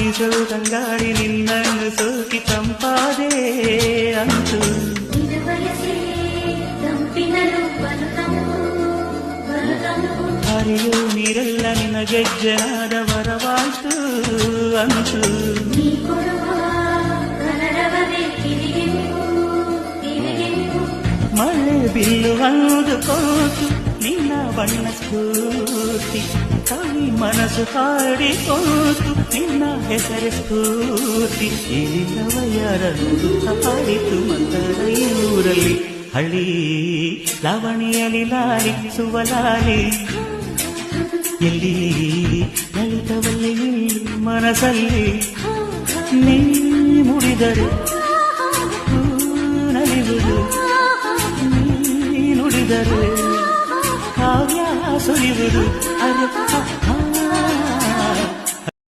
ಬೀಸೋ ತಂಗಾಳಿ ನಿನ್ನನ್ನು ಸೋಕಿ ತಂಪಾದೆ ಅಂತು ಹರಿಯೋ ನೀರೆಲ್ಲ ನಿನ್ನ ಗೆಜ್ಜೆನಾದ ವರವಾಯ್ತು ಅಂತು ಮಳೆ ಬಿಲ್ಲು ಒಂದು ಕೋತು ನಿನ್ನ ಬಣ್ಣ ಸ್ಫೂರ್ತಿ ಕವಿ ಮನಸ್ಸು ಹಾಡಿಕೋತು ನಿನ್ನ ಹೆಸರು ಸ್ಫೂರ್ತಿ ಇಲ್ಲಿಲ್ಲವ ಯಾರನ್ನು ಹಾಡಿತು ಮಂದರೂರಲ್ಲಿ ಹಳ್ಳಿ ಲಾವಣಿಯಲ್ಲಿ ಲಾಲಿ ಸುವಲಾಲಿ ಎಲ್ಲಿ ಲಲಿತವಲ್ಲಿ ಮನಸ್ಸಲ್ಲಿ ನೀ ಮುಡಿದರೆ ನಲಿವುದು ನೀ ನುಡಿದರೆ ಕಾವ್ಯ ಸುರಿಯುವುದು ಅರೆ